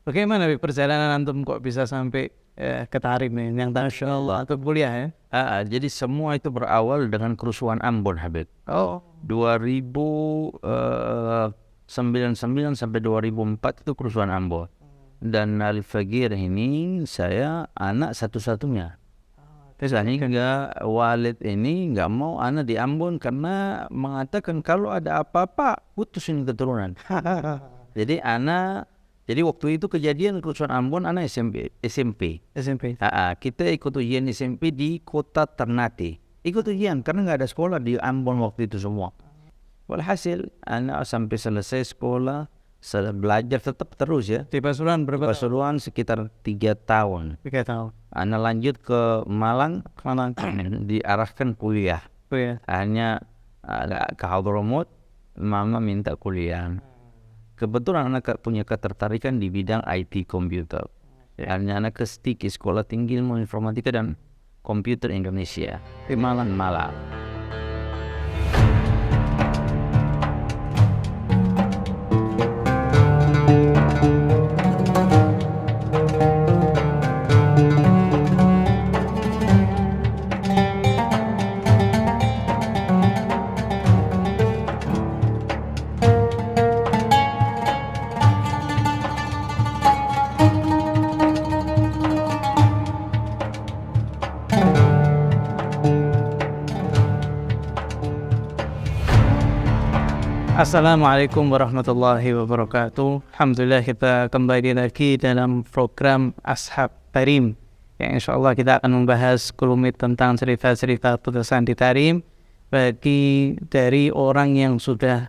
Bagaimana perjalanan antum kok bisa sampai ke Tarim nih, yang Masya Allah ke kuliah ya? Jadi semua itu berawal dengan kerusuhan Ambon, Habib. Oh, 2099 sampai 2004 itu kerusuhan Ambon. Dan Al-Fagir ini saya anak satu-satunya. Sehingga Walid ini nggak mau anak di Ambon karena mengatakan kalau ada apa-apa putus ini keturunan. Jadi waktu itu kejadian kerusuhan Ambon anak SMP. Kita ikut ujian SMP di kota Ternate. Ikut ujian karena nggak ada sekolah di Ambon waktu itu semua. Walhasil anak sampai selesai sekolah, belajar tetap terus ya. Di Pasuruan berapa tahun? Pasuruan sekitar 3 tahun. 3 tahun. Anak lanjut ke Malang, diarahkan kuliah. Oh ya. Hanya ke Hadramaut, mama minta kuliah. Kebetulan anak punya ketertarikan di bidang IT komputer. Hanya anak ke STIK, Sekolah Tinggi Ilmu Informatika dan Komputer Indonesia di Malang. Assalamualaikum warahmatullahi wabarakatuh. Alhamdulillah kita kembali lagi dalam program Ashab Tarim, yang insyaAllah kita akan membahas kulumit tentang cerita-cerita putusan di Tarim bagi dari orang yang sudah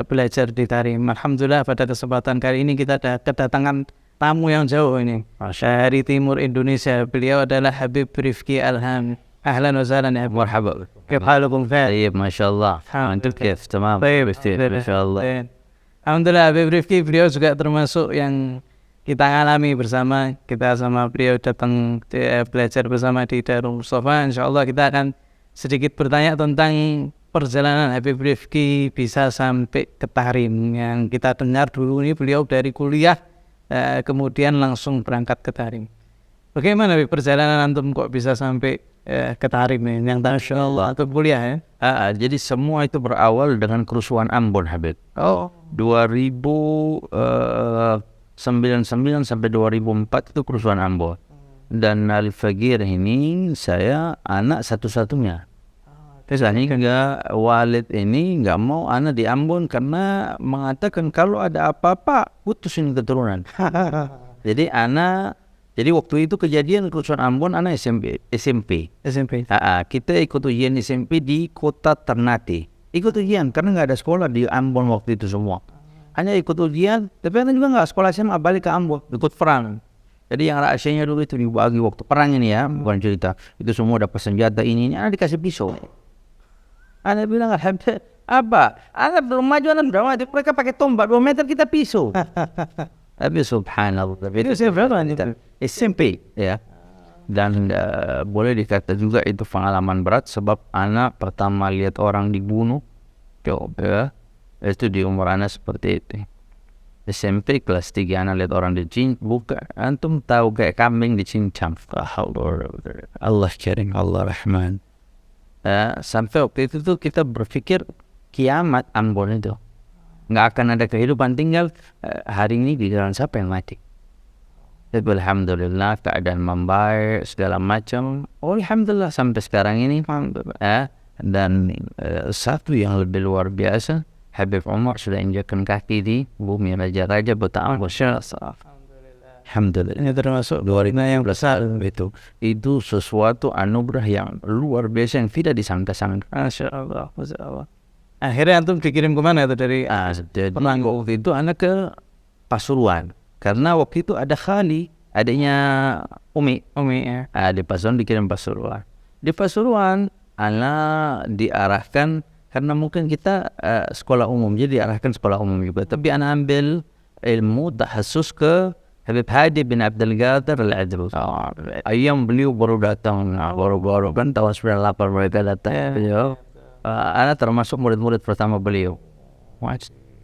belajar di Tarim. Alhamdulillah pada kesempatan kali ini kita ada kedatangan tamu yang jauh ini dari timur Indonesia. Beliau adalah Habib Rifki Alham. أهلا وسهلا يا مرحبا. كيف حالكم خير؟ طيب ما شاء الله. Antum كيف؟ تمام. طيب ما شاء الله. Alhamdulillah Habib Rifki, beliau juga termasuk yang kita alami bersama. Kita sama beliau datang belajar bersama di Darul Mustafa. InsyaAllah kita akan sedikit bertanya tentang perjalanan Habib Rifki bisa sampai ke Tarim. Yang kita dengar dulu ini beliau dari kuliah kemudian langsung berangkat ke Tarim. Bagaimana perjalanan antum kok bisa sampai ke Tarim nih, yang Masya Allah ke kuliah ya? Jadi semua itu berawal dengan kerusuhan Ambon, Habib. 2099 sampai 2004 itu kerusuhan Ambon. Dan Al-Fagir ini saya anak satu-satunya. Sehingga Walid ini nggak mau anak di Ambon karena mengatakan kalau ada apa-apa putus ini keturunan. Jadi waktu itu kejadian kerusuhan Ambon anak SMP. Kita ikut ujian SMP di kota Ternate. Ikut ujian karena nggak ada sekolah di Ambon waktu itu semua. Hanya ikut ujian, tapi anak juga nggak sekolah SMA, balik ke Ambon, ikut perang. Jadi yang rahasianya dulu itu dibagi waktu perang ini ya, bukan cerita. Itu semua dapat senjata ini anak dikasih pisau. Anak bilang alhamdulillah, apa? Anak belum maju, anak belum maju, mereka pakai tombak 2 meter, kita pisau. Tapi subhanallah, Itu saya berapa nih? SMP ya. Dan boleh dikata juga itu pengalaman berat sebab anak pertama lihat orang dibunuh, coba itu di umur anak seperti itu. SMP kelas 3 anak lihat orang buka, antum tahu kayak kambing dicincang. Allah karim, Allah rahman. Sampai waktu itu tuh kita berpikir kiamat Ambon itu nggak akan ada kehidupan, tinggal hari ini di jalan siapa yang mati. Tapi alhamdulillah keadaan membaik segala macam. Alhamdulillah sampai sekarang ini. Dan satu yang lebih luar biasa, Habib Umar sudah injakkan kaki di bumi raja-raja Batam. Alhamdulillah. Ini termasuk doa yang besar itu sesuatu anugerah yang luar biasa yang tidak disangka-sangka. Masya Allah. Akhirnya antum dikirim kemana itu dari penanggung? Waktu itu anak ke Pasuruan karena waktu itu ada Khali, adiknya Umi ya. Di Pasuruan, dikirim Pasuruan. Di Pasuruan anak diarahkan karena mungkin kita sekolah umum, jadi diarahkan sekolah umum juga. Tapi anak ambil ilmu tahasus ke Habib Hadi bin Abdul Qadir Al-Adrus. Ayam beliau baru datang, baru kan tahun 98 mereka datang. Anak termasuk murid-murid pertama beliau.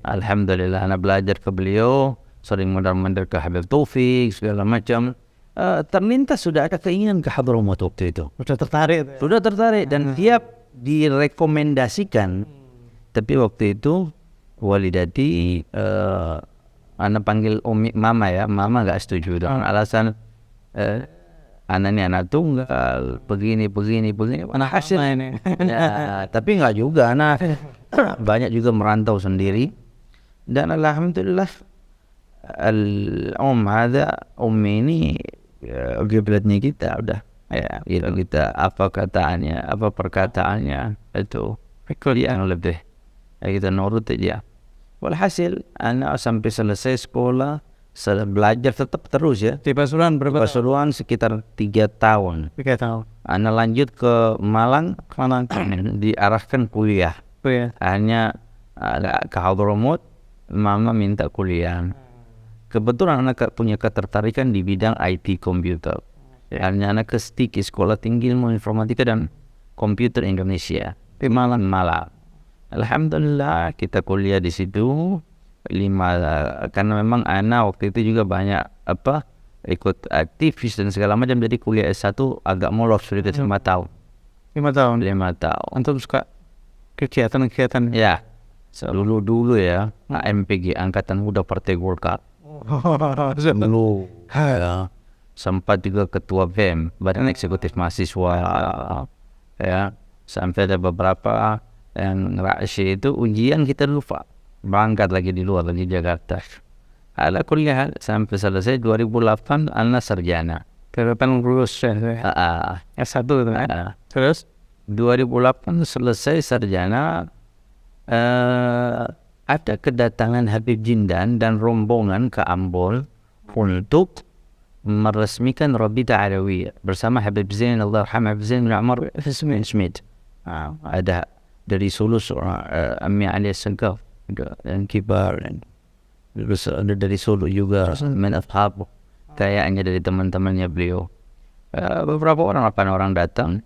Alhamdulillah anak belajar ke beliau sering mondar-mandir ke Habib Taufik segala macam. Terlintas sudah ada keinginan ke Hadramaut waktu itu. Udah tertarik tuh ya? Sudah tertarik dan tiap direkomendasikan. Tapi waktu itu walidati anak panggil mama ya, mama nggak setuju dengan alasan anak ini anak tunggal, begini. Anak hasil ini. Ya, tapi nggak juga, anak banyak juga merantau sendiri. Dan alhamdulillah ummi ini kiblatnya kita udah ya gitu, kita apa perkataannya itu yang lebih kita nurut aja. Walhasil anak sampai selesai sekolah belajar tetap terus ya Di Pasuruan berapa tahun? Pasuruan sekitar 3 tahun. 3 tahun. Anak lanjut ke Malang diarahkan kuliah. Oh ya. Hanya ke Hadramaut, mama minta kuliah. Kebetulan anak punya ketertarikan di bidang IT komputer. Hanya anak ke STIK, Sekolah Tinggi Ilmu Informatika dan Komputer Indonesia di Malang. Alhamdulillah kita kuliah di situ 5, karena memang anak waktu itu juga banyak ikut aktivis dan segala macam, jadi kuliah S1 agak molor sudah 5 tahun. 5 tahun. 5 tahun. Antum suka kegiatan-kegiatan? Ya. Dulu ya, AMPG Angkatan Muda Partai Golkar. Dulu ya, sempat juga ketua BEM, Badan Eksekutif Mahasiswa. Ya, sampai ada beberapa yang rahasia itu ujian kita lupa, berangkat lagi di luar lagi Jakarta. Ala kuliah sampai selesai 2008 anak sarjana. Kegiatan lulus ya. S1 itu kan. Terus 2008 selesai sarjana, ada kedatangan Habib Jindan dan rombongan ke Ambon untuk meresmikan Rabita Alawiyah bersama Habib Zain Allahyarham Habib Zain bin Umar Smith. Ada dari Solo seorang Ammi Ali Segaf dan kibar, dan ada dari Solo juga min ashab, kayaknya dari teman-temannya beliau. Beberapa orang 8 orang datang.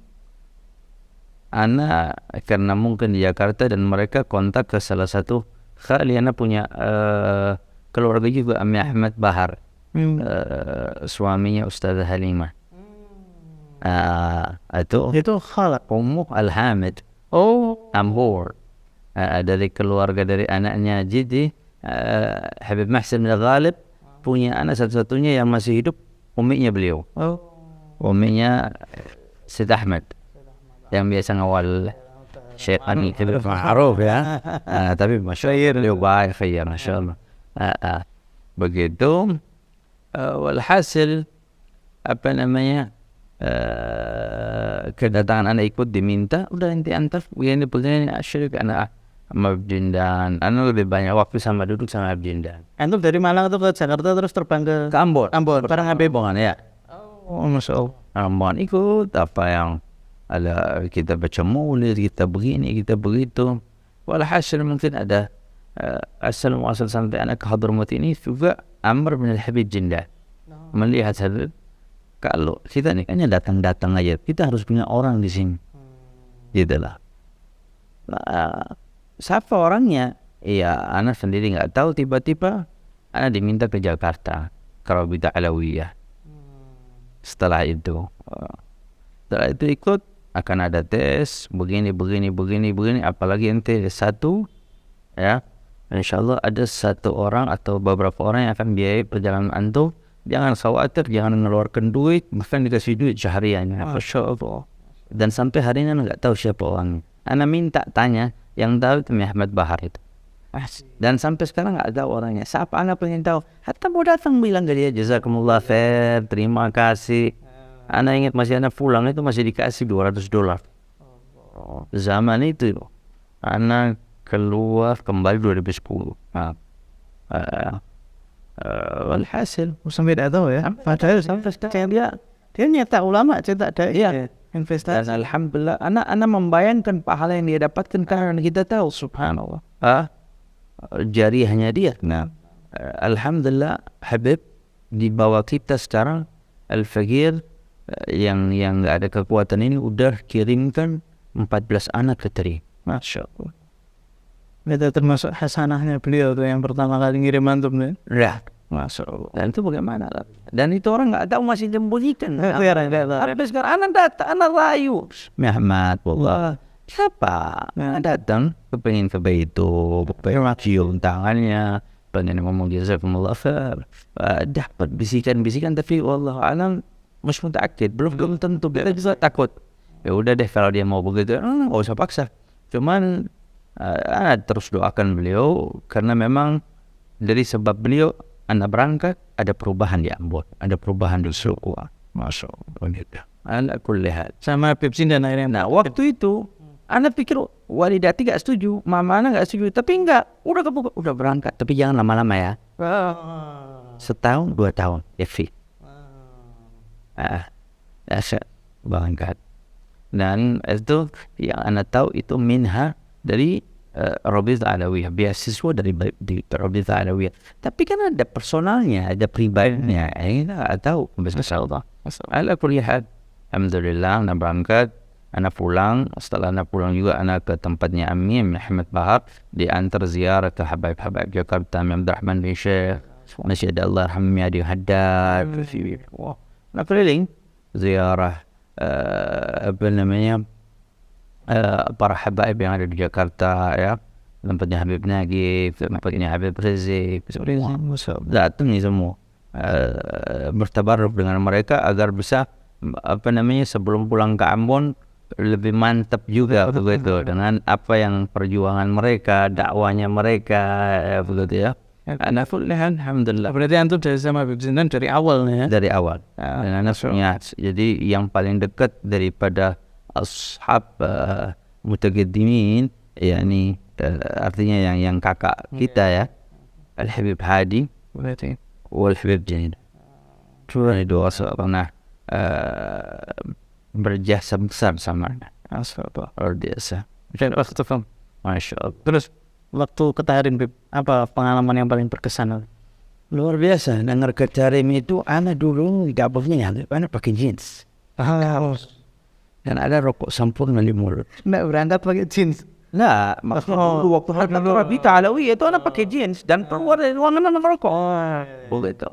Ana karena mungkin di Jakarta dan mereka kontak ke salah satu kali anak punya keluarga juga, Ammi Ahmad Bahar, suaminya Ustazah Halimah. Itu khalaq Ummu Al-Hamid Ambor, dari keluarga dari anaknya. Jadi Habib Mahsin bin Ghalib punya anak satu-satunya yang masih hidup, umminya beliau. Umminya Syed Ahmad yang biasa ngawal syaitan itu ma'ruf ya. Tapi masya Allah beliau baik khair masya Allah. Begitu. Walhasil kedatangan anak ikut diminta, udah nanti antar begini syirik anak sama Habib Jindan. Anak lebih banyak waktu sama duduk sama Habib Jindan. Antum dari Malang itu ke Jakarta terus terbang ke Ambon bareng Habib ya. masya Allah. Ambon ikut apa yang ada, kita baca maulid, kita begini, kita begitu. Walhasil mungkin ada asal muasal sampai anak ke Hadramaut ini juga Amr bin Habib Jindan melihat Habib, kalau kita ini hanya datang-datang aja, kita harus punya orang di sini. Gitulah. Siapa orangnya? Iya, anak sendiri nggak tahu. Tiba-tiba anak diminta ke Jakarta ke Rabita Alawiyah. Setelah itu ikut, akan ada tes begini, apalagi ente satu ya, insyaallah ada satu orang atau beberapa orang yang akan biayai perjalanan antum. Jangan khawatir, jangan mengeluarkan duit, bahkan dikasih duit seharian. Masya Allah. Dan sampai hari ini nggak tahu siapa orangnya. Ana minta tanya, yang tahu itu Ahmad Bahar itu. Dan sampai sekarang nggak tahu orangnya. Siapa ana pengen tahu? Hatta mau datang bilang ke dia, jazakumullah khair, terima kasih. Ana ingat masih ana pulang itu masih dikasih $200. Zaman itu ana keluar kembali 2010. Walhasil Sampai tidak tahu ya. Padahal sampai dia nyetak ulama, cetak dai. Iya. Investasi. Dan alhamdulillah anak membayangkan pahala yang dia dapatkan karena kita tahu subhanallah jariahnya dia. Alhamdulillah Habib dibawa kita sekarang Al-Faqir yang nggak ada kekuatan ini udah kirimkan 14 anak ke Teri. Masya Allah. Itu termasuk hasanahnya beliau tuh yang pertama kali ngirim antum tuh. Ya, Masya Allah. Dan itu bagaimana? Dan itu orang nggak tahu, masih disembunyikan. Sampai sekarang anak datang, anak rayu. Muhammad, wallah. Siapa? Anak datang, kepengen ke itu, kepengen cium tangannya, pengen ngomong jazakumullah khair. Dapat bisikan-bisikan, tapi wallah alam mesti mutaakid, belum tentu. Kita juga takut. Ya udah deh, kalau dia mau begitu, nggak usah paksa. Cuman terus doakan beliau, karena memang dari sebab beliau anak berangkat, ada perubahan di Ambon, ada perubahan di suku. Masya Allah. Anak kulihat Sama Habib Sindan akhirnya. Nah waktu itu anak pikir walidati gak setuju, mama anak gak setuju, tapi enggak, udah berangkat, tapi jangan lama-lama ya, setahun 2 tahun Evi berangkat. Dan itu yang anak tahu itu minha dari Rabithah Alawiyah, beasiswa dari Rabithah Alawiyah. Tapi kan ada personalnya, ada pribadinya, kita nggak tahu. Masyaallah. Ala kulli hal, alhamdulillah anak berangkat, anak pulang. Setelah anak pulang juga anak ke tempatnya Amin Muhammad Bahar, diantar ziarah ke habaib-habaib Jakarta, Abdul Rahman bin Syekh, Masjid Allah Rahmi Adi Haddad. Anak keliling ziarah apa namanya, para habaib yang ada di Jakarta ya, tempatnya Habib Nagif, tempatnya Habib Rizik, datang nih semua, bertabarruk dengan mereka agar bisa apa namanya, sebelum pulang ke Ambon lebih mantap juga begitu dengan apa yang perjuangan mereka, dakwanya mereka, begitu ya. Alhamdulillah. Berarti antum dari sama Habib Sindan dari awal nih ya? Dari awal. Dan anak punya, jadi yang paling dekat daripada ashab mutaqaddimin, yakni artinya yang kakak kita ya, Al-Habib Hadi wal Habib Janid. Ini dua pernah berjasa besar sama luar biasa. Masya Allah. Terus waktu ke Tahrim, Bib, apa pengalaman yang paling berkesan? Luar biasa. Dengar ke Tahrim itu, anak dulu gabungnya anak pakai jeans. Dan ada rokok sempurna di mulut. Nggak berangkat pakai jeans. Nah, maksudnya dulu waktu Rabithah Alawiyah itu anak pakai jeans dan keluar dari ruangan anak rokok. Begitu.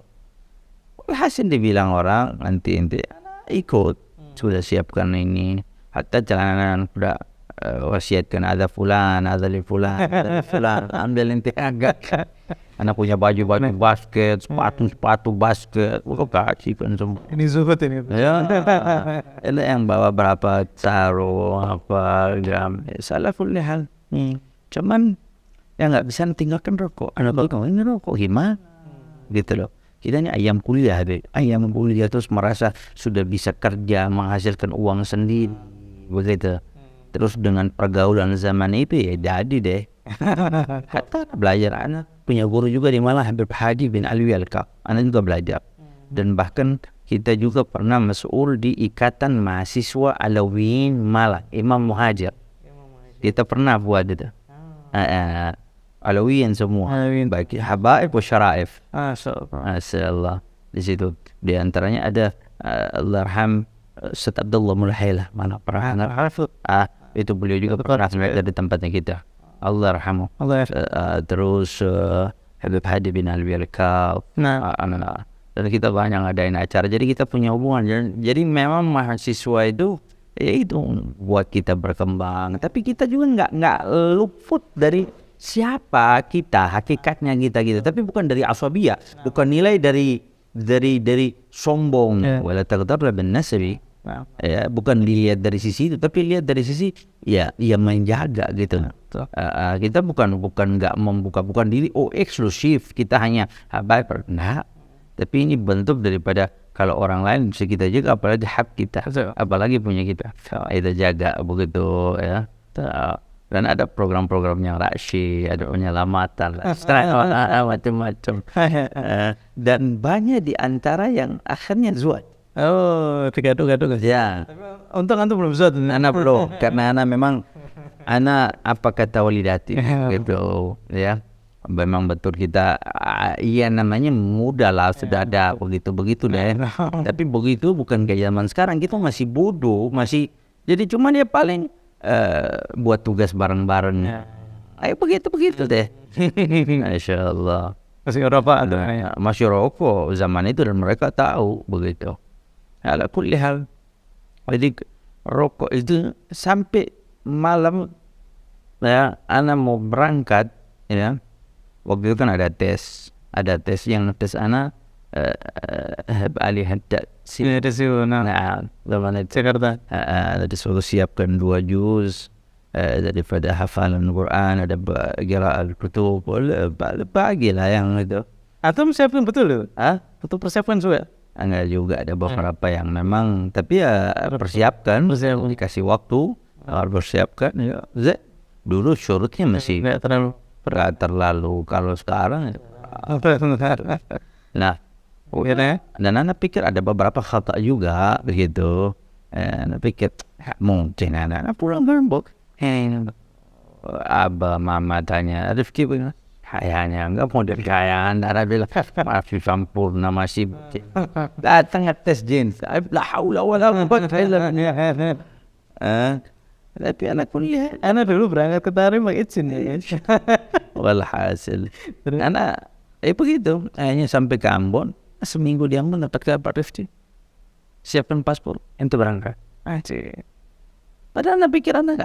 Hasil dibilang orang, nanti anak ikut, sudah siapkan ini. Hatta celana sudah wasiatkan, ada fulan, ada li fulan, ambil inti agak. Anak punya baju basket, sepatu basket, kasihkan semua. Ini zuhud ini. Ya, itu yang bawa berapa sarung, apa gram, salah kulli hal. Cuman ya nggak bisa tinggalkan rokok. Anak rokok ini rokok gimana? Gitu loh. Kita ini ayam kuliah terus merasa sudah bisa kerja, menghasilkan uang sendiri, begitu. Terus dengan pergaulan zaman itu ya jadi deh. Hatta belajar, anak punya guru juga di Malang, Habib Hadi bin Alwi Al-Kaf, anak juga belajar. Dan bahkan kita juga pernah mas'ul di Ikatan Mahasiswa Alawiyin Malang, Imam Muhajir. Kita pernah buat itu. Alawiyin semua, baik habaib wa syaraif. Masyaallah. Di situ di antaranya ada Allahyarham Ustaz Abdullah Mulhailah, mana pernah itu beliau juga pernah dari tempatnya kita. Allah yarhamu. Terus Habib Hadi bin Alwi Al-Kaf. Dan kita banyak ngadain acara. Jadi kita punya hubungan. Jadi memang mahasiswa itu ya itu buat kita berkembang. Tapi kita juga nggak luput dari siapa kita, hakikatnya kita gitu. Tapi bukan dari asabiyah, bukan nilai dari sombong. Wala taghdar bin nasabi. Ya, bukan dilihat dari sisi itu, tapi lihat dari sisi ya menjaga gitu. Kita bukan nggak membuka, bukan diri eksklusif, kita hanya habaib, nah, tapi ini bentuk daripada kalau orang lain bisa kita jaga, apalagi hak kita, apalagi punya kita jaga begitu ya. Dan ada program-program yang rasyid, ada penyelamatan, macam-macam. Dan banyak di antara yang akhirnya zuhud. Gaduh. Ya. Untung antum belum zuhud. Anak belum, karena anak memang apa kata walidati gitu ya. Memang betul kita iya namanya muda lah, sudah ada begitu deh. Tapi begitu bukan kayak zaman sekarang, kita masih bodoh, masih jadi cuman ya paling buat tugas bareng-bareng. Ayo begitu deh. Masya Allah. Masih Eropa atau ya. Masih rokok zaman itu dan mereka tahu begitu. Ala kulli hal. Jadi rokok itu sampai malam ya, ana mau berangkat ya. Waktu itu kan ada tes yang tes ana Ali Haddad Ini ada sih, nah, zaman itu Jakarta. disuruh siapkan 2 juz daripada hafalan Quran, ada qira'at kutub, bagi lah yang itu. Atau persiapkan betul loh. Ah, Betul persiapkan juga. enggak juga, ada beberapa yang memang, tapi ya persiapkan, dikasih waktu harus persiapkan ya. Dulu syurutnya masih Nggak terlalu. nggak terlalu, kalau sekarang ya. Nah, Ya, dan anak pikir ada beberapa khata juga begitu. Anak pikir mungkin anak pulang berembuk. Abah mama tanya, Rifki bilang kayaknya enggak model kaya. Anak bilang masih sempurna, masih datang tes jeans. La haula wala quwwata illa billah. Tapi anak kuliah, anak dulu berangkat ke Tarim pakai izin ya. walhasil anak begitu, akhirnya sampai ke Ambon. Seminggu di Ambon dapat kabar Rifki siapkan paspor, ente berangkat. Padahal anak pikir anak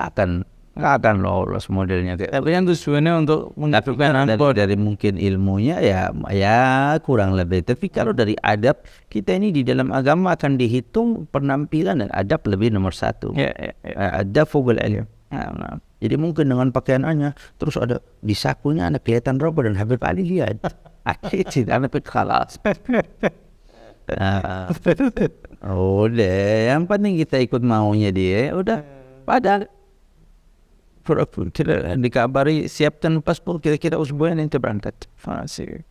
nggak akan lolos modelnya kayak. Tapi yang tujuannya untuk mendapatkan Dari mungkin ilmunya ya kurang lebih. Tapi kalau dari adab, kita ini di dalam agama akan dihitung penampilan, dan adab lebih nomor 1. ya. Adab fawqal ilm. Nah, jadi mungkin dengan pakaiannya terus ada di sakunya ada kelihatan rokok, dan Habib Ali lihat. Akhirnya anak pikir kalas. Udah, yang penting kita ikut maunya dia. Udah, padahal tidak dikabari siapkan paspor kira-kira usbuan nanti berangkat. Fasih.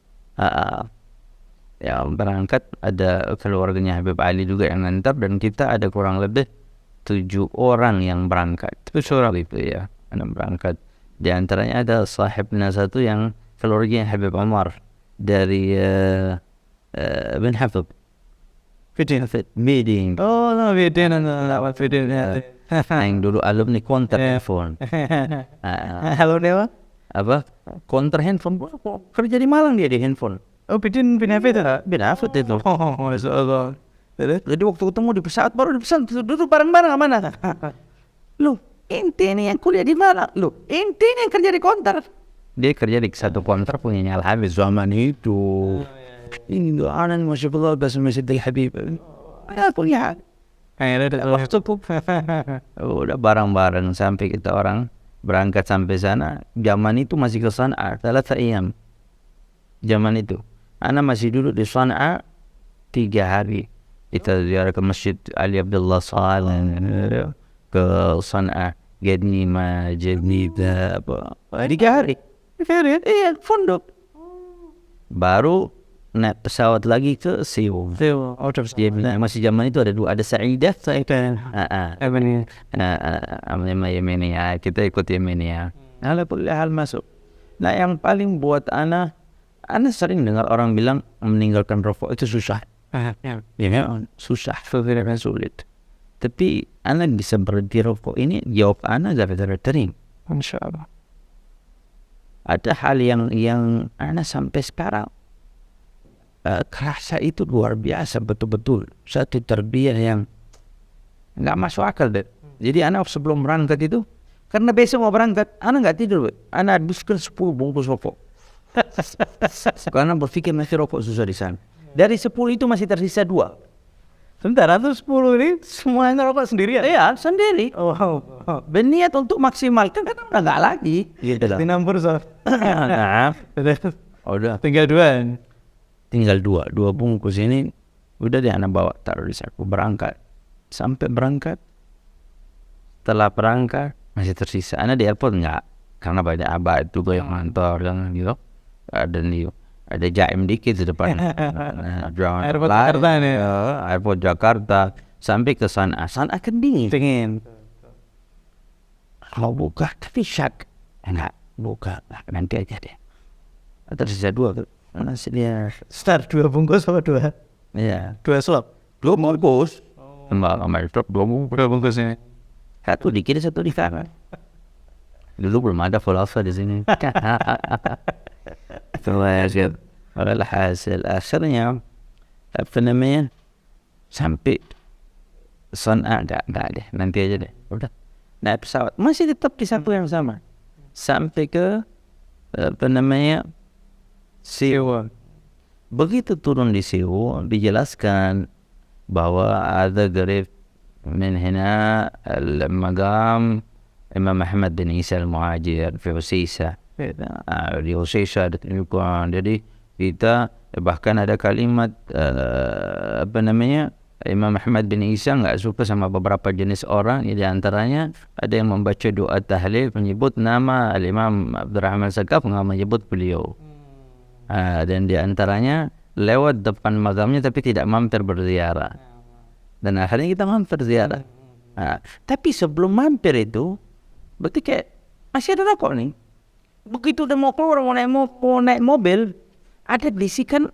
Ya berangkat, ada keluarganya Habib Ali juga yang ngantar, dan kita ada kurang lebih 7 orang yang berangkat. 7 orang itu ya, yang berangkat. Di antaranya ada sahibnya satu yang keluarganya Habib Umar dari bin Hafid. Meeting. Oh, no, Vidin, lewat Vidin ya. Yang dulu alumni counter handphone. Halo Dewa. Apa? Counter handphone. Kerja di Malang dia di handphone. Oh, Vidin bin Hafid ya? Bin Hafid itu. Oh, Masya Allah. Jadi waktu ketemu di pesawat, baru di pesawat duduk bareng-bareng sama mana? Loh, ente nih yang kuliah di Malang. Loh, ente nih yang kerja di counter. Dia kerja di satu counter punyanya Al-Habib zaman itu. Ini tuh anak Masya Allah bahasa Masjid Al-Habib. Ya kuliah. Akhirnya ada Waktu udah bareng-bareng sampai kita orang berangkat sampai sana. Zaman itu masih ke Sana'a 3 ayam. Zaman itu anak masih duduk di Sana'a 3 hari. Kita ziarah ke Masjid Ali Abdullah Saleh, ke Sana'a, Genima, Jeddah, apa 3 hari. Iya, pondok. Baru naik pesawat lagi ke Seoul. Dia bilang masih zaman itu ada Sa'idah. Yemenia, kita ikut Yemenia. Hal masuk. Nah, yang paling buat ana sering dengar orang bilang meninggalkan rokok itu susah. Ya memang susah, sulit. Tapi ana bisa berhenti rokok ini, jawab ana gara-gara tering. Insya Allah. Ada hal yang ana sampai sekarang kerasa itu luar biasa, betul-betul satu tarbiyah yang nggak masuk akal deh. Jadi anak sebelum berangkat itu, karena besok mau berangkat, anak nggak tidur, anak habiskan 10 bungkus rokok. Karena berpikir masih rokok susah di sana. Dari 10 itu masih tersisa 2. Sebentar, atau 10 ini semuanya rokok sendiri ya? Iya, sendiri. Berniat untuk maksimalkan, kan udah nggak lagi. Gitu lah. Dinampur so. Nah, udah. Tinggal 2 bungkus ini. Udah deh anak bawa taruh di saku, berangkat. Sampai berangkat, setelah berangkat masih tersisa. Anak di airport enggak, karena banyak abad juga yang ngantor dan gitu. Ada Jaim dikit di depan. Airport Jakarta nih. Airport Jakarta sampai ke Sana'a. Sana'a kan dingin. Mau buka tapi syak. Enggak buka, nanti aja deh. Tersisa 2 tuh. Nasi dia Start 2 bungkus apa 2? Iya, 2 slop. 2 bungkus. Sama itu 2 bungkus ini. Satu di kiri, satu di kanan. Dulu belum ada falafel di sini. Walhasil akhirnya apa namanya sampai San'a enggak deh, nanti aja deh, udah naik pesawat masih tetap di satu yang sama sampai ke apa namanya Seoul. Begitu turun di Seoul dijelaskan bahwa ada garib min hina al-maqam Imam Ahmad bin Isa al-Muhajir fi Usaisa. Di Usaisa ditunjukkan. Jadi kita bahkan ada kalimat apa namanya Imam Ahmad bin Isa nggak suka sama beberapa jenis orang. Di antaranya ada yang membaca doa tahlil menyebut nama Al-Imam Abdurrahman Sakaf, nggak menyebut beliau. Dan di antaranya lewat depan makamnya tapi tidak mampir berziarah. Dan akhirnya kita mampir ziarah. Tapi sebelum mampir itu berarti kayak masih ada rokok nih. Begitu udah mau keluar mau naik mobil, ada bisikan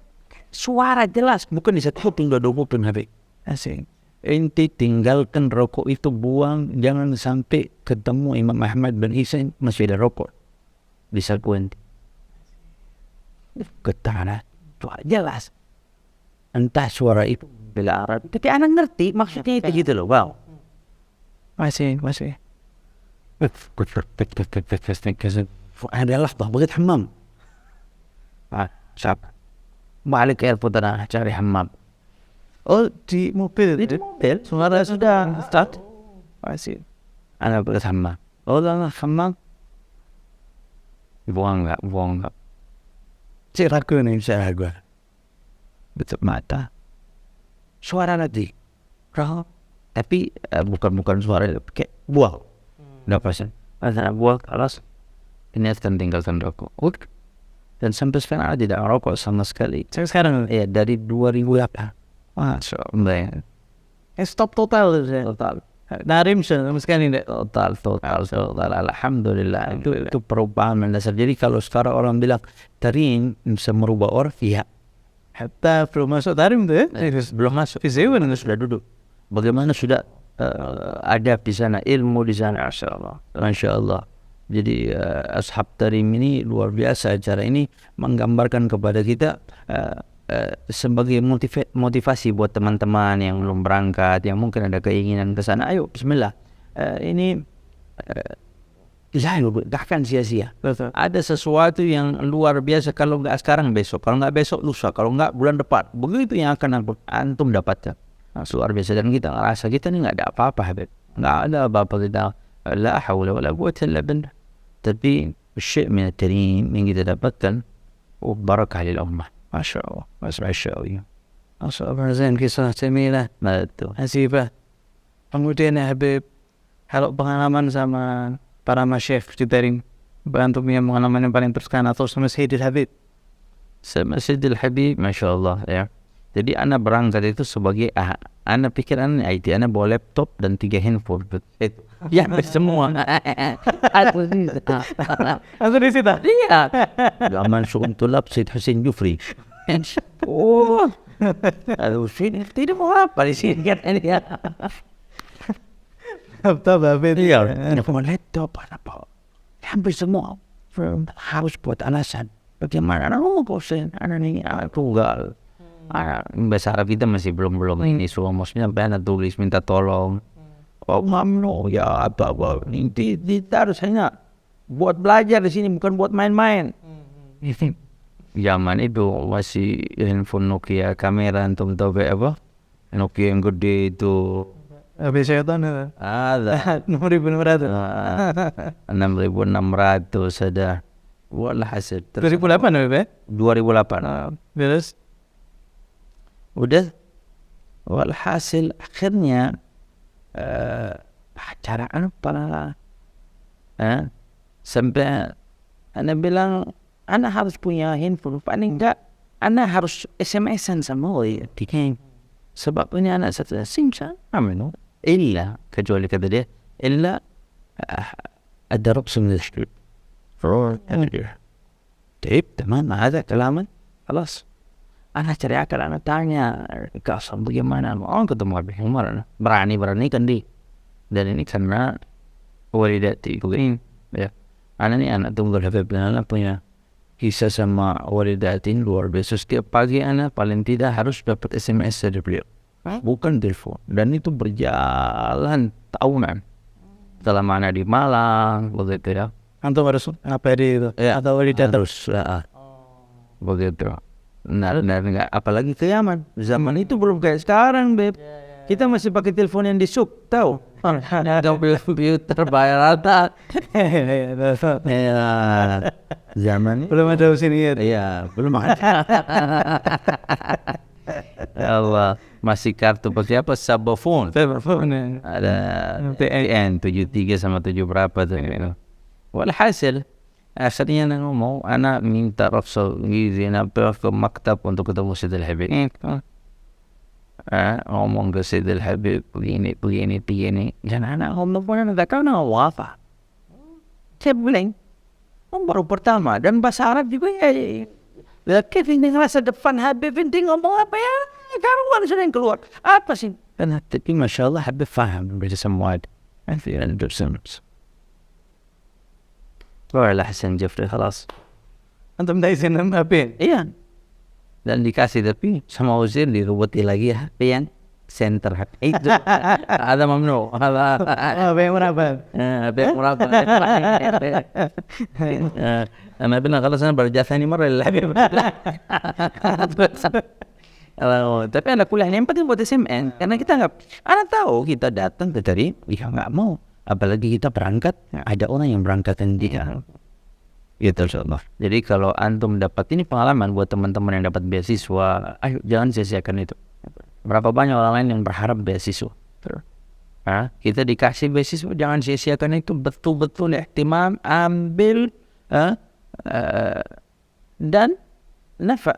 suara jelas, bukan di satu kuping, dua kuping habis. Asing. Ente tinggalkan rokok itu, buang, jangan sampai ketemu Imam Ahmad bin Isa masih ada rokok di saku ente. Ketara, jelas. Entah suara itu bila Arab, tapi anak ngerti maksudnya itu gitu loh. Wow. masih Ada lahdah begitu hammam. Siapa? Balik ke airport cari hammam. oh di mobil suara sudah start Masih. Anak begitu hammam. Oh lah hammam. Buang enggak. Saya ragu. Betul mata. Suara nanti. Tapi bukan suara, kayak buang. Udah pasang. Pasang buang, alas. Niatkan tinggalkan rokok. Dan sampai sekarang tidak rokok sama sekali. sampai sekarang Ya dari 2008. Masya Allah. stop total Total. narim sama sekali enggak. Total. Alhamdulillah. Itu perubahan mendasar. Jadi kalau sekarang orang bilang tarim bisa merubah orang, iya. Hatta belum masuk tarim tuh ya, Belum masuk. di Seoul Sudah duduk. Bagaimana sudah ada di sana, ilmu di sana, Masya Allah. Jadi ashab tarim ini luar biasa. Acara ini menggambarkan kepada kita sebagai motivasi buat teman-teman yang belum berangkat, yang mungkin ada keinginan ke sana. Ayo, Bismillah. Ini gak akan sia-sia. betul. Ada sesuatu yang luar biasa. Kalau nggak sekarang besok, kalau nggak besok lusa, kalau nggak bulan depan. Begitu yang akan antum dapatkan. Luar biasa. Dan kita ngerasa kita ini nggak ada apa-apa, Habib. Nggak ada apa-apa kita. La hawla wa la quwwata illa billah. Tapi syai' min at-tarim yang kita dapatkan barakah lil ummah. Masya Allah. Masya Allah. Masya Allah, Zain, kisah jamilah, Betul. hasibah. Kemudian ya Habib, kalau pengalaman sama para masyayikh di tarim, bantu punya pengalaman yang paling teruskan atau sama Sayyidil Habib. Sama Sayyidil Habib, Masya Allah ya. Jadi anak berangkat itu sebagai anak pikir anak IT, anak bawa laptop dan 3 handphone. Itu. Ya, semua. Langsung di situ. Iya. Zaman syukur tulab Syed Hussein Jufri. Oh. Aduh, sini tidak mau apa di sini kan ini ya. Laptop Habib. Iya. Mau laptop apa? Hampir semua harus buat alasan. Bagaimana? Kau sen, anak ini tunggal. Bahasa Arab kita masih belum ini semua, maksudnya banyak tulis minta tolong. Oh mamno ya apa ini harus hanya buat belajar di sini, bukan buat main-main. Zaman itu masih handphone Nokia kamera, antum tahu apa? Nokia yang gede itu. Habib Syaitan itu. Ada 6.600. 6.600 ada. Walhasil 2008 Habib ya? 2008. Terus Udah. Walhasil akhirnya acara apa sampai ana bilang ana harus punya handphone, paling enggak ana harus SMS-an sama di game. Sebab ini anak satu simsa ameno illa kecuali kata dia illa ada رقص من الشرب طيب تمام هذا كلاما خلاص. Anak cari akal, anak tanya kasar bagaimana mau ketemu Habib Umar, berani kan di. Dan ini karena walidati ini ya, anak ini anak tunggal Habib, anak punya kisah sama walidatin luar biasa. Setiap pagi anak paling tidak harus dapat SMS dari beliau, bukan telepon. Dan itu berjalan tahunan. Selama anak di Malang, begitu ya. Antum harus ngabari itu atau datang. Harus, begitu. Nah, nggak, apalagi ke Yaman. Zaman itu belum kayak sekarang, Beb. Kita masih pakai telepon yang di sub, tahu? Komputer bayar rata. Zaman Belum ada usin iya. iya, belum ada. Ya Allah, masih kartu pakai apa? Subphone. Telepon. Ada TN 73 sama 7 berapa tuh gitu. Walhasil akhirnya anak ngomong, anak minta Rasul izin apa ke maktab untuk ketemu Sayyidil Habib. Ngomong ke Sayyidil Habib begini. Dan anak ngomong pun anak kau nak apa? Saya bilang, baru pertama dan bahasa Arab juga ya. Laki ini ngerasa depan Habib ini ngomong apa ya? Karuan sudah yang keluar. Apa sih? Tapi Masya Allah Habib faham baca semua. Akhirnya bersama. Barulah Hasan Jafri خلاص. Antum dah izin apa? Iya. Dan dikasih tapi sama Uzair dirubuti lagi HP yang center HP itu. Ada mamnu. Apa yang meraba? HP murabba. أنا بنا خلاص أنا برجع ثاني مرة للحبيب. Tapi anak kuliah yang penting buat SMN karena kita nggak, anak tahu kita datang ke tadi, ya nggak mau. Apalagi kita berangkat, ada orang yang berangkatan dia. Gitu insyaallah. Jadi kalau antum dapat ini pengalaman buat teman-teman yang dapat beasiswa, ayo jangan sia-siakan itu. Berapa banyak orang lain yang berharap beasiswa. Kita dikasih beasiswa, jangan sia-siakan itu, betul-betul ihtimam, ambil dan nafa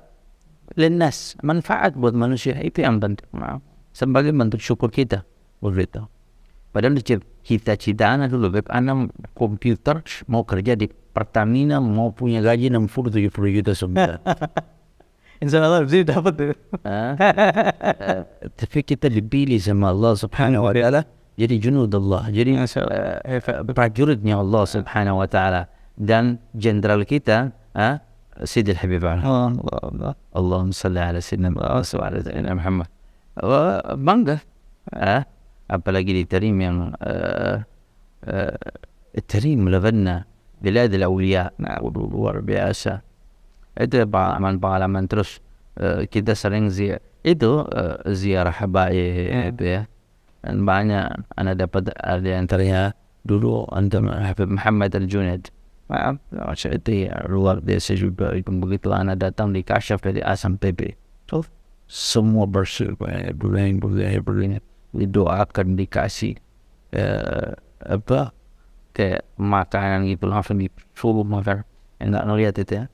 linnas, manfaat buat manusia, itu yang penting. Sebagai bentuk syukur kita begitu. Padahal cita-cita anak dulu, Beb, anak komputer mau kerja di Pertamina, mau punya gaji 60-70 juta sebulan. InsyaAllah bisa dapat tuh. Tapi kita dipilih sama Allah subhanahu wa ta'ala jadi junud Allah, jadi prajuritnya Allah subhanahu wa ta'ala. Dan jenderal kita Sayyidil Habib Allahumma salli ala Sayyidina Muhammad. Bangga, apalagi diterima yang التريم لغنا بلاد الأولياء luar biasa. Itu pengalaman terus kita sering ziarah habaib ya. Dan banyak anak dapat ada yang terlihat dulu antara Habib Muhammad Al-Junaid. Itu ya luar biasa juga. Itu begitu anak datang di kasyaf dari Asam PB. Semua bersyukur, berlihat didoakan, dikasih kayak makanan gitu langsung disuruh makan. Enggak ngeliat itu ya.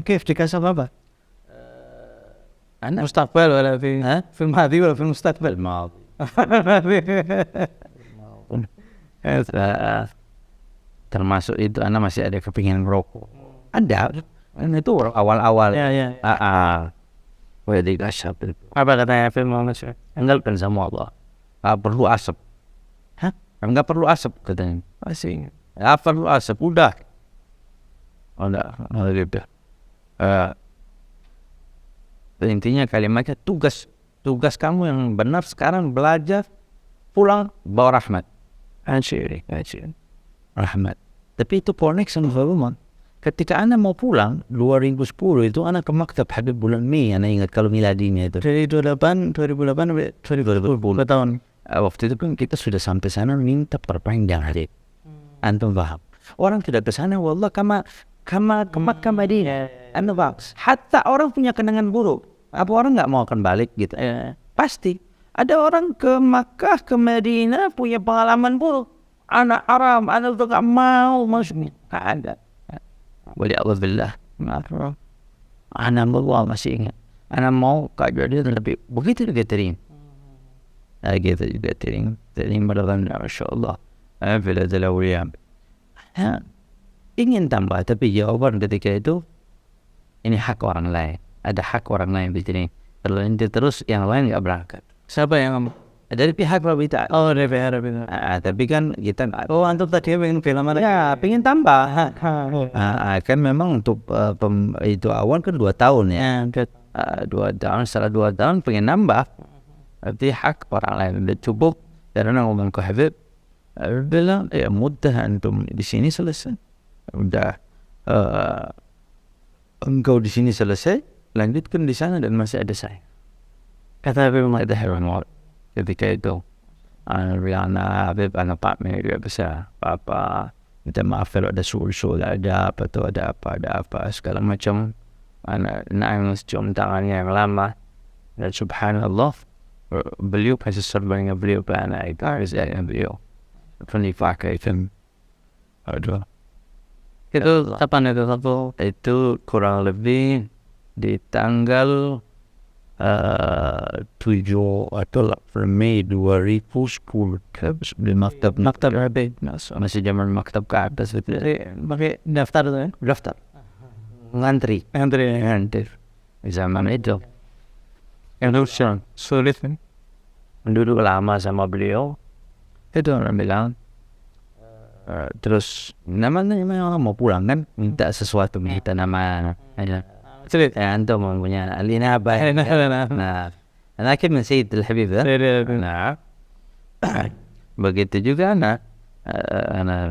كيف dikasih apa? مستقبل ولا في الماضي ولا في المستقبل؟ الماضي. Termasuk itu anak masih ada kepingin rokok. Ada. Itu awal-awal. Ya. Wah dikasih itu. Apa katanya film Mas? Tinggalkan sama Allah. Perlu asap. Enggak perlu asap katanya. Masih. Ya perlu asap udah. Enggak gitu. Intinya kalimatnya tugas kamu yang benar sekarang belajar, pulang bawa rahmat. Ansyiri. Rahmat. Tapi itu connection sama. Ketika anak mau pulang 2010 itu anak ke maktab Habib bulan Mei, anak ingat kalau miladinya itu. Dari 2008 2010 tahun. Waktu itu kan kita sudah sampai sana minta perpanjang hari. Antum paham? Orang tidak ke sana, wallah kama ke Makkah Madinah. Antum paham? Hatta orang punya kenangan buruk. Apa orang nggak mau akan balik gitu? Pasti. Ada orang ke Makkah, ke Madinah punya pengalaman buruk. Anak Arab, anak itu nggak mau masuk. Nggak ada. Wali Allah billah. Anak Allah masih ingat. Anak mau keadaan lebih begitu juga terima. Gitu juga terima beneran, Masya Allah. Bila dalawiyah. Ingin tambah, tapi jawaban ketika itu ini hak orang lain. Ada hak orang lain di sini. Kalau nanti terus yang lain nggak berangkat. Siapa yang ngomong? dari pihak pemerintah. Oh, DPR benar. Tapi kan kita nggak. Oh, antum tadi pengen film apa? Ya, pengen tambah. Kan memang untuk itu awal kan 2 tahun ya. 2 tahun, setelah 2 tahun pengen nambah. Berarti hak orang lain udah cukup. Dan orang ngomong ke Habib, Habib bilang, ya mudah antum di sini selesai. Udah engkau di sini selesai, lanjutkan di sana dan masih ada saya. Kata Habib Umar. Ada hewan war. Ketika itu, bilang, Habib, anak pamit juga bisa. Apa, minta maaf kalau ada sul-sul, ada apa tuh, ada apa, segala macam. Anak nangis cium tangannya yang lama. Dan subhanallah, beliau pasti serba dengan beliau pelana itu, dengan beliau. Penifakah itu. Aduh. Itu kapan itu? Itu kurang lebih di tanggal 7 atau 8 Mei 2010 di maktab Habib. masih zaman maktab ke atas itu. Pakai daftar tuh ya? Daftar ngantri di zaman itu yang Sulit kan? duduk lama sama beliau. Itu orang bilang terus namanya orang mau pulang kan, minta sesuatu, minta nama Sulit. antum punya Alina apa ya? Nah, laki min Sayyid Al-Habib nah begitu juga anak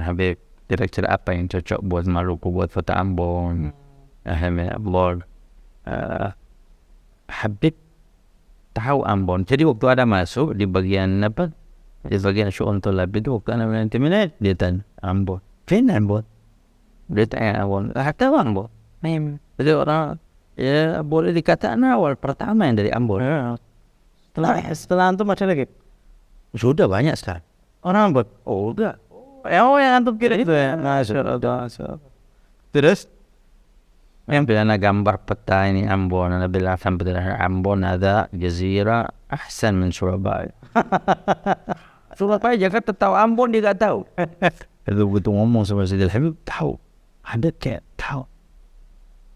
Habib, kira-kira apa yang cocok buat Maluku, buat Kota Ambon, Habib tahu Ambon. Jadi waktu ada masuk di bagian apa, di bagian syu'un tulab itu, waktu ada nanti minat dia tanya Ambon, fin Ambon, dia tanya Ambon, tahu Ambon. Jadi orang ya boleh dikatakan awal pertama yang dari Ambon. Setelah antum ada lagi? Sudah banyak sekarang. Orang Ambon? Oh enggak. Yang antum kira itu ya? Terus? Yang bilang gambar peta ini Ambon, ana bilang sampai dari Ambon ada jazirah ahsan min Surabaya. Surabaya Jakarta tahu, Ambon dia nggak tahu. Itu begitu ngomong sama Sayyidil Habib, tahu. Ada kayak tahu.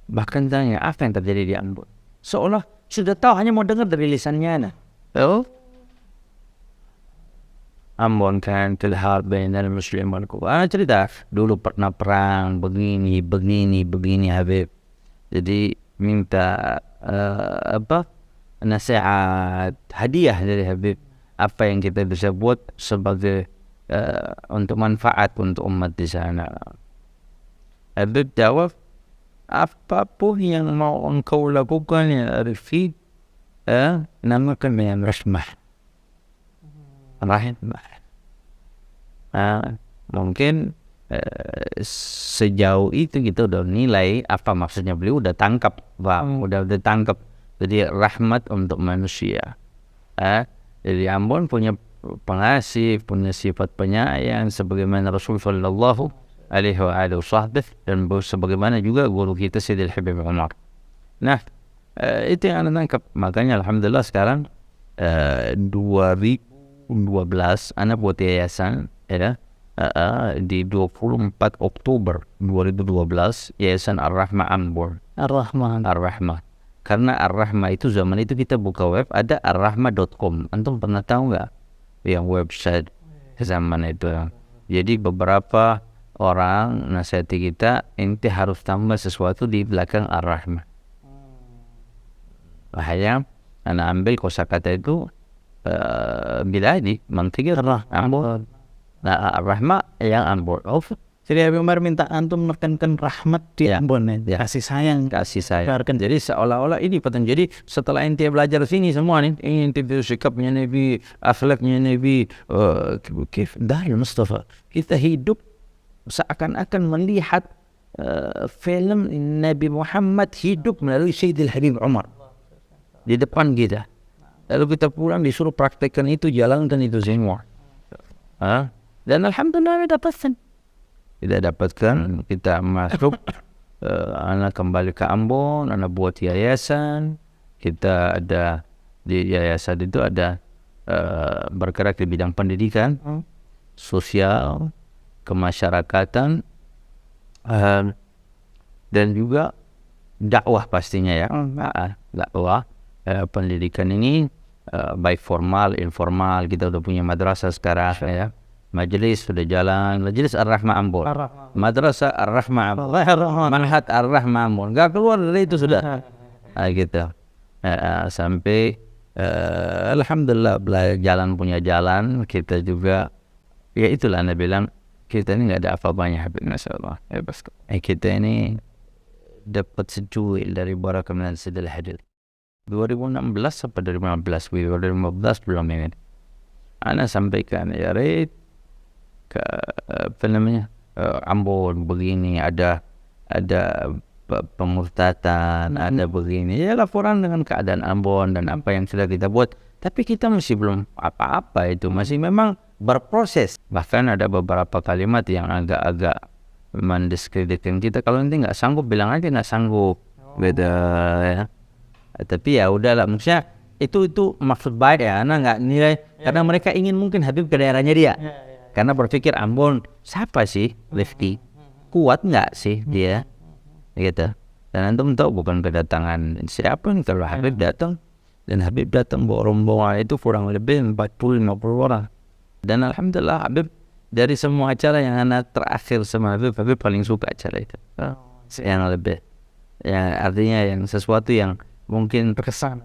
Bahkan tanya apa yang terjadi di Ambon, seolah sudah tahu, hanya mau dengar dari lisannya. Ambon kan tilhar bainal muslim wal kufar. Cerita dulu pernah perang begini Habib. Jadi minta nasihat, hadiah dari Habib, apa yang kita bisa buat sebagai untuk manfaat untuk umat di sana. Habib jawab, apapun yang mau engkau lakukan ya Arifin, namakan dengan rahmah. Mungkin sejauh itu kita udah nilai apa maksudnya beliau, udah tangkap, udah tangkap. Jadi rahmat untuk manusia. Jadi Ambon punya pengasih, punya sifat penyayang sebagaimana Rasul sallallahu alaihi wasallam, dan sebagaimana juga guru kita Sayyidil Habib Umar. Nah, itu yang anda tangkap. Makanya alhamdulillah sekarang 2012 anak buat yayasan ya, di 24 Oktober 2012 Yayasan Ar-Rahmah Ambon. Ar-Rahmah. Karena Ar-Rahmah itu zaman itu kita buka web, ada arrahmah.com. Antum pernah tahu nggak yang website zaman itu? Jadi beberapa orang nasihati kita, ente harus tambah sesuatu di belakang Ar-Rahmah. Makanya anak ambil kosakata itu biladi mantikir Ambon. Nah, Ar-Rahmah yang Ambon. Jadi Habib Umar minta antum menekankan rahmat di Ambon ya. Kasih sayang. Jadi seolah-olah ini petang. Jadi setelah ente belajar sini semua nih, ente sikapnya Nabi, akhlaknya Nabi, dari Mustafa, kita hidup seakan-akan melihat film Nabi Muhammad hidup melalui Sayyidil Habib Umar di depan kita. Lalu kita pulang disuruh praktekkan itu, jalankan itu semua. Dan alhamdulillah kita dapatkan, kita masuk, anak kembali ke Ambon, anak buat yayasan. Kita ada di yayasan itu ada bergerak di bidang pendidikan, sosial, kemasyarakatan, dan juga dakwah pastinya ya. Dakwah pendidikan ini baik formal, informal. Kita udah punya madrasah sekarang ya. Majelis sudah jalan, Majelis Ar-Rahma Ambon, Madrasah Ar-Rahma Ambon, Manhat Ar-Rahma Ambon, nggak keluar dari itu sudah. Gitu. Sampai alhamdulillah jalan punya jalan, kita juga ya itulah Anda bilang kita ini nggak ada apa-apanya Habib, Masya Allah. Kita ini dapat secuil dari Barakah min Sidil Hadil 2016 sampai 2015, 2015 belum ini. Ana sampaikan ya Red ke apa namanya Ambon begini, ada pemurtatan, ada begini ya, laporan dengan keadaan Ambon dan apa yang sudah kita buat, tapi kita masih belum apa-apa, itu masih memang berproses. Bahkan ada beberapa kalimat yang agak-agak mendiskreditkan kita, kalau nanti nggak sanggup bilang aja nggak sanggup, beda ya. Tapi ya udahlah, maksudnya itu maksud baik ya, anak nggak nilai karena mereka ingin mungkin Habib ke daerahnya dia, karena berpikir Ambon siapa sih Lefty, kuat nggak sih dia, gitu. Dan antum tahu bukan kedatangan siapa nih, kalau Habib datang, dan Habib datang bawa rombongan itu kurang lebih 40-50 orang. Dan alhamdulillah Habib dari semua acara yang anak terakhir sama Habib paling suka acara itu. Yang lebih, yang artinya yang sesuatu yang mungkin berkesan.